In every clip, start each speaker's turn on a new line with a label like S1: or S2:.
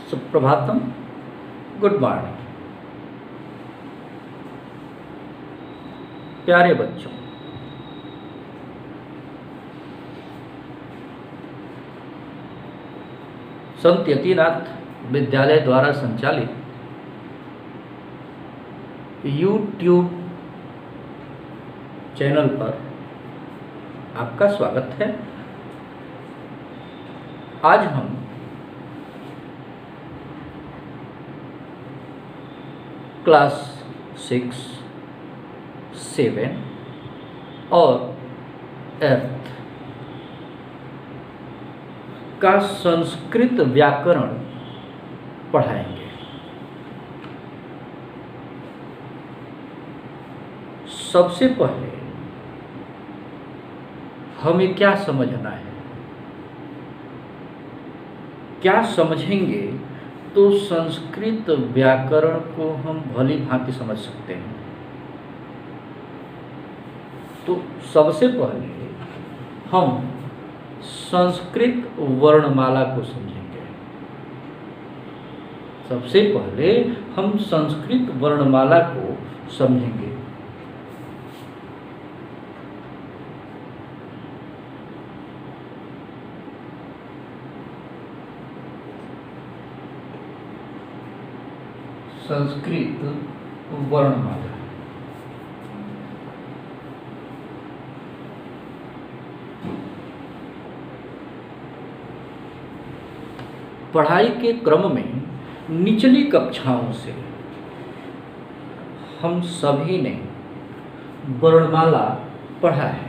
S1: Suprabhatam, good morning. प्यारे बच्चों, संत यतिनाथ विद्यालय द्वारा संचालित यूट्यूब चैनल पर आपका स्वागत है। आज हम क्लास 6, 7 और 8 का संस्कृत व्याकरण पढ़ाएंगे। सबसे पहले हमें क्या समझना है, क्या समझेंगे तो संस्कृत व्याकरण को हम भली भांति समझ सकते हैं। तो सबसे पहले हम संस्कृत वर्णमाला को समझेंगे। सबसे पहले हम संस्कृत वर्णमाला को समझेंगे। संस्कृत वर्णमाला। पढ़ाई के क्रम में निचली कक्षाओं से हम सभी ने वर्णमाला पढ़ा है।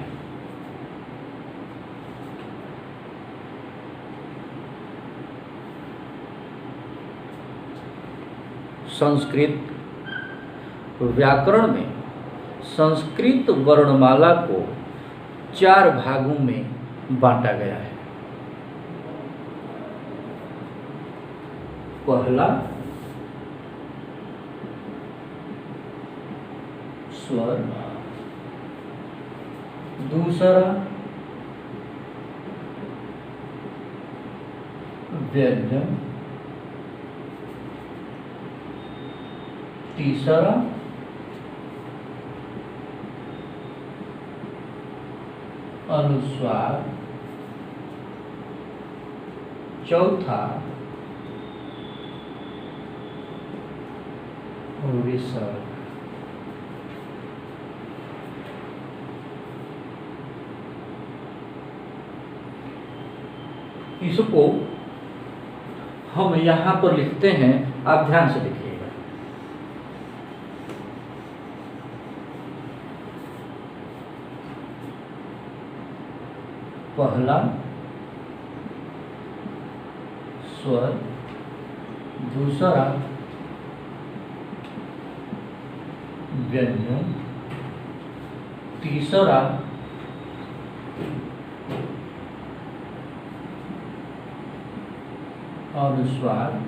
S1: संस्कृत व्याकरण में संस्कृत वर्णमाला को 4 भागों में बांटा गया है। पहला स्वर, दूसरा व्यंजन, तीसरा अनुस्वार, चौथा विसर्ग। इसको हम यहां पर लिखते हैं, आप ध्यान से देखिएगा। पहला स्वर, दूसरा व्यंजन, तीसरा अनुस्वार,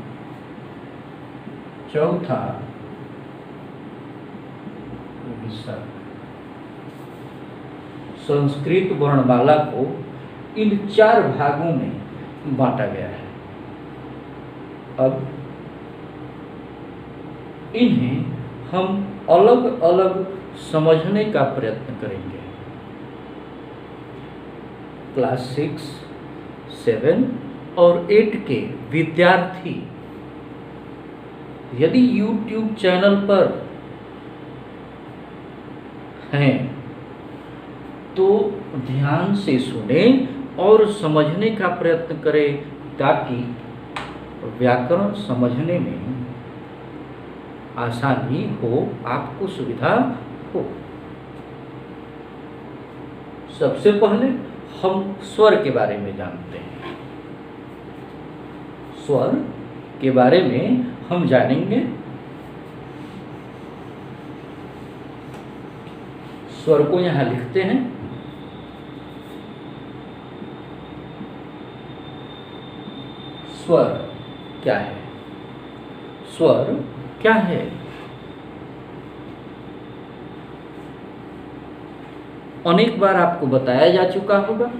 S1: चौथा विसर्ग। संस्कृत वर्णमाला को इन 4 भागों में बांटा गया है। अब इन्हें हम अलग अलग समझने का प्रयत्न करेंगे। क्लास 6, 7 और 8 के विद्यार्थी यदि YouTube चैनल पर हैं तो ध्यान से सुने और समझने का प्रयत्न करें, ताकि व्याकरण समझने में आसानी हो, आपको सुविधा हो। सबसे पहले हम स्वर के बारे में जानते हैं। स्वर के बारे में हम जानेंगे। स्वर को यहां लिखते हैं। स्वर क्या है? स्वर क्या है? अनेक बार आपको बताया जा चुका होगा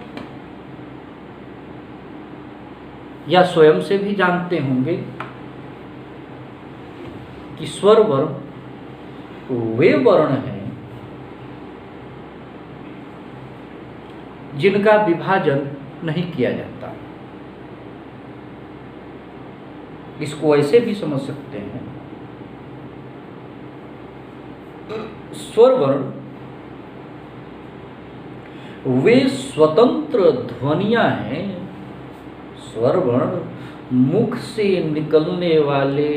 S1: या स्वयं से भी जानते होंगे कि स्वर वर्ण वे वर्ण हैं जिनका विभाजन नहीं किया जाता। इसको ऐसे भी समझ सकते हैं, स्वर वर्ण वे स्वतंत्र ध्वनियां हैं, स्वर वर्ण मुख से निकलने वाले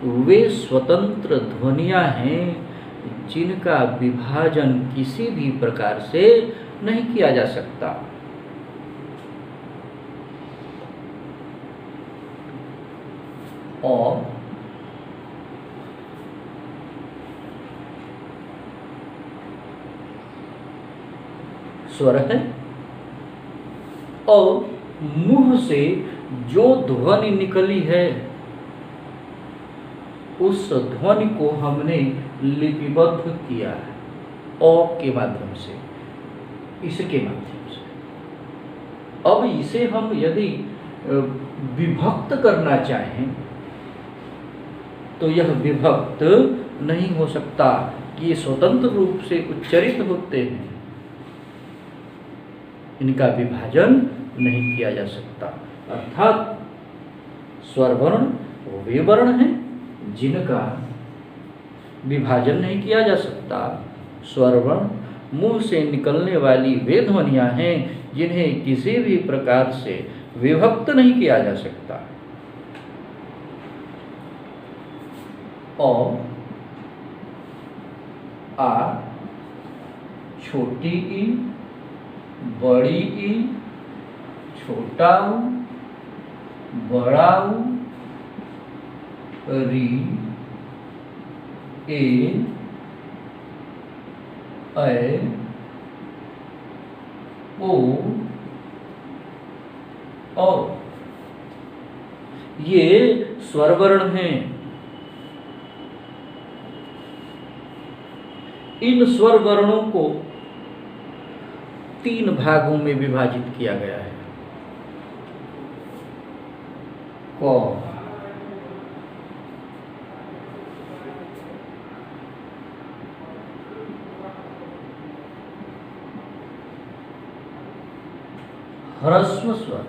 S1: वे स्वतंत्र ध्वनियां हैं जिनका विभाजन किसी भी प्रकार से नहीं किया जा सकता। और स्वर है और मुंह से जो ध्वनि निकली है उस ध्वनि को हमने लिपिबद्ध किया है अ के माध्यम से, इसके माध्यम से। अब इसे हम यदि विभक्त करना चाहें तो यह विभक्त नहीं हो सकता, ये स्वतंत्र रूप से उच्चरित होते हैं, इनका विभाजन नहीं किया जा सकता। अर्थात स्वर वर्ण वे वर्ण हैं जिनका विभाजन नहीं किया जा सकता। स्वर वर्ण मुंह से निकलने वाली वे ध्वनियां हैं जिन्हें किसी भी प्रकार से विभक्त नहीं किया जा सकता। और आ, छोटी ई, बड़ी ई, छोटा ऊ, बड़ा ऊ, री, ए, ओ, औ, ये स्वर वर्ण हैं। इन स्वर वर्णों को 3 भागों में विभाजित किया गया है। क, ह्रस्व स्वर,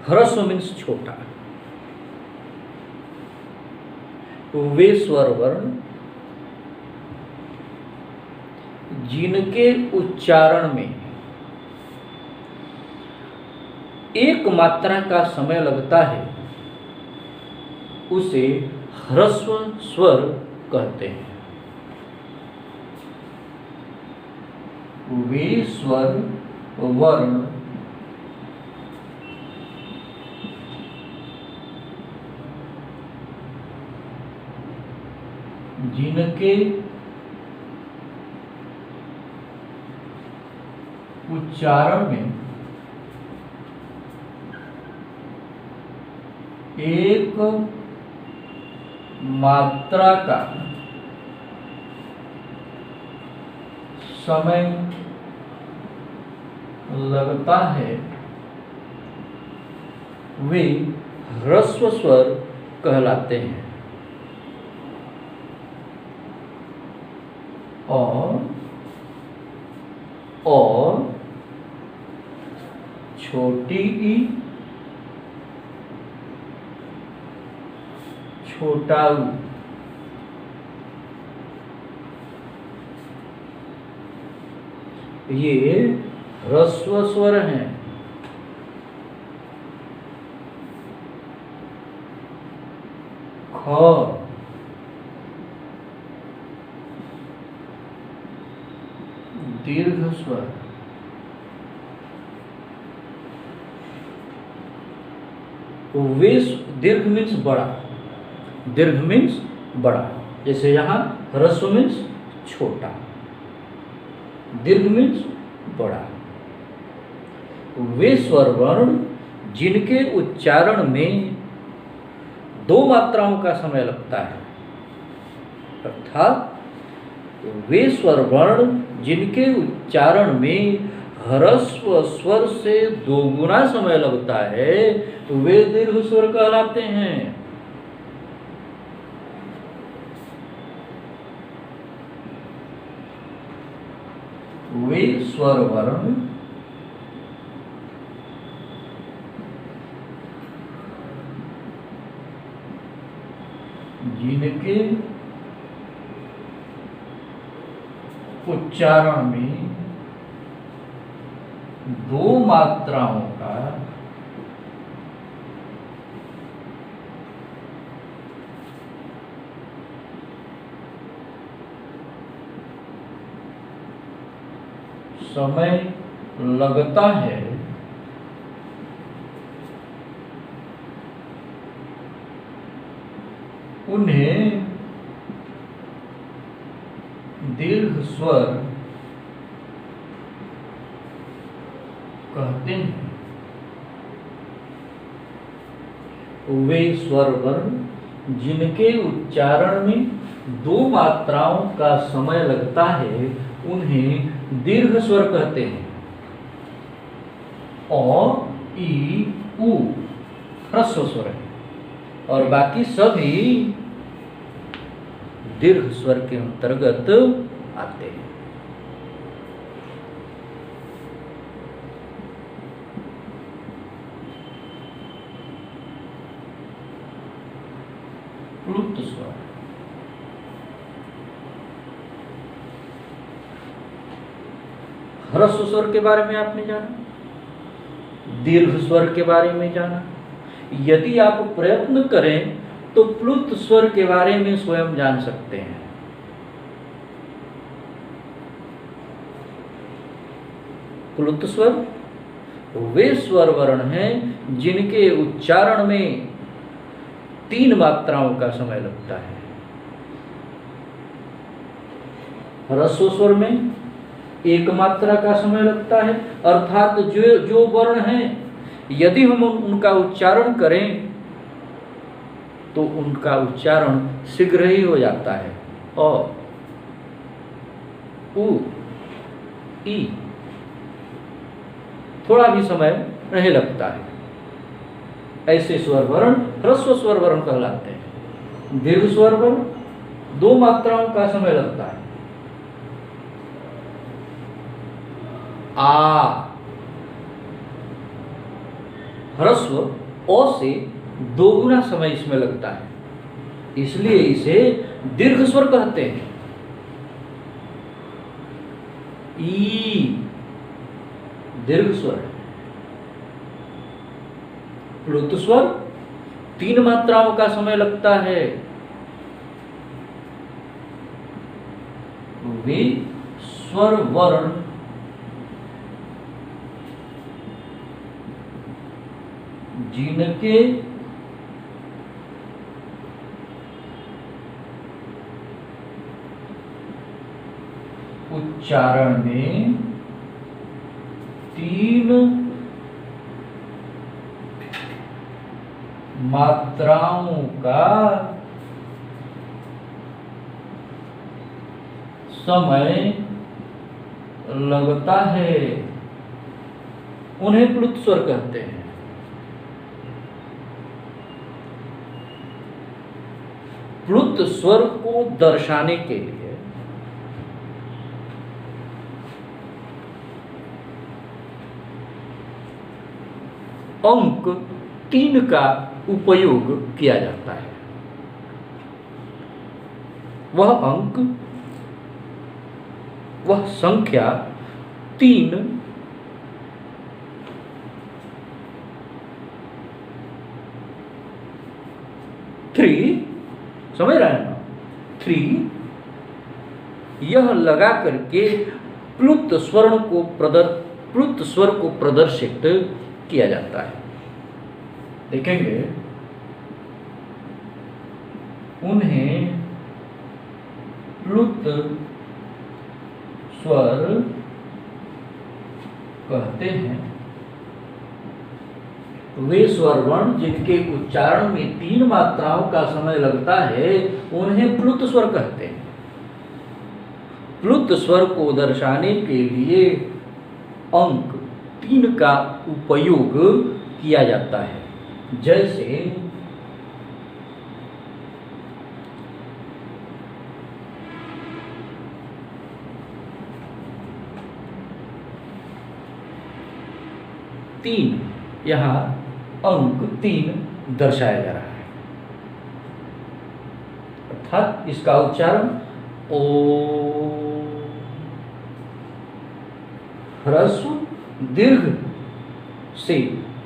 S1: ह्रस्व मीन्स छोटा, वे स्वर वर्ण जिनके उच्चारण में एक मात्रा का समय लगता है उसे ह्रस्व स्वर कहते हैं। वे स्वर वर्ण जिनके उच्चारण में एक मात्रा का समय लगता है वे ह्रस्व स्वर कहलाते हैं। और छोटी ई, छोटा ऊ, ये ह्रस्व स्वर हैं। ख, दीर्घ स्वर, वे दीर्घ मीन्स बड़ा, दीर्घ मीन्स बड़ा, जैसे यहाँ ह्रस्व मीन्स छोटा, दीर्घ मीन्स बड़ा। वे स्वर वर्ण जिनके उच्चारण में 2 मात्राओं का समय लगता है, अर्थात वे स्वर वर्ण जिनके उच्चारण में ह्रस्व स्वर से दोगुना समय लगता है तो वे दीर्घ स्वर कहलाते हैं। वे स्वर वर्ण जिनके उच्चारण में दो मात्राओं का समय लगता है, उन्हें दीर्घ स्वर कहते हैं। वे स्वर वर्ण जिनके उच्चारण में दो मात्राओं का समय लगता है उन्हें दीर्घ स्वर कहते हैं। अ, ई, उ ह्रस्व स्वर है और बाकी सभी दीर्घ स्वर के अंतर्गत आते हैं। प्लुत स्वर, ह्रस्व स्वर के बारे में आपने जाना, दीर्घ स्वर के बारे में जाना। यदि आप प्रयत्न करें तो प्लुत स्वर के बारे में स्वयं जान सकते हैं। प्लुत स्वर वे स्वर वर्ण हैं जिनके उच्चारण में 3 मात्राओं का समय लगता है। ह्रस्व स्वर में 1 मात्रा का समय लगता है, अर्थात जो वर्ण हैं यदि हम उनका उच्चारण करें तो उनका उच्चारण शीघ्र ही हो जाता है। अ, उ, ई थोड़ा भी समय नहीं लगता है। ऐसे स्वर वर्ण ह्रस्व स्वर वर्ण कहलाते हैं। दीर्घ स्वर वर्ण 2 मात्राओं का समय लगता है। आ ह्रस्व ओ से 2 गुना समय इसमें लगता है, इसलिए इसे दीर्घ स्वर कहते हैं। ई दीर्घ स्वर है। प्लुत स्वर 3 मात्राओं का समय लगता है। वे स्वर वर्ण जिनके उच्चारण में 3 मात्राओं का समय लगता है उन्हें प्लुत स्वर कहते हैं। प्लुत स्वर को दर्शाने के लिए अंक 3 का उपयोग किया जाता है। वह संख्या 3 समझ रहे हैं ना, 3 यह लगा करके प्लुत स्वर को प्रदर्शित किया जाता है। देखेंगे उन्हें प्लुत स्वर कहते हैं। वे स्वर वर्ण जिनके उच्चारण में 3 मात्राओं का समय लगता है उन्हें प्लुत स्वर कहते हैं। प्लुत स्वर को दर्शाने के लिए अंक 3 का उपयोग किया जाता है। जैसे तीन, यहाँ अंक 3 दर्शाया जा रहा है, अर्थात इसका उच्चारण ओ, ह्रस्व दीर्घ से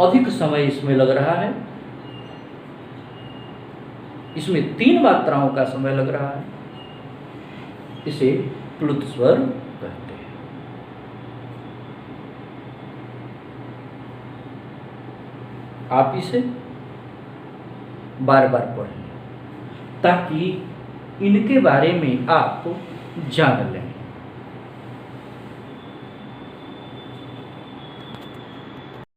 S1: अधिक समय इसमें लग रहा है, इसमें 3 मात्राओं का समय लग रहा है, इसे प्लुत स्वर कहते हैं। आप इसे बार बार पढ़ें ताकि इनके बारे में आप जान लें।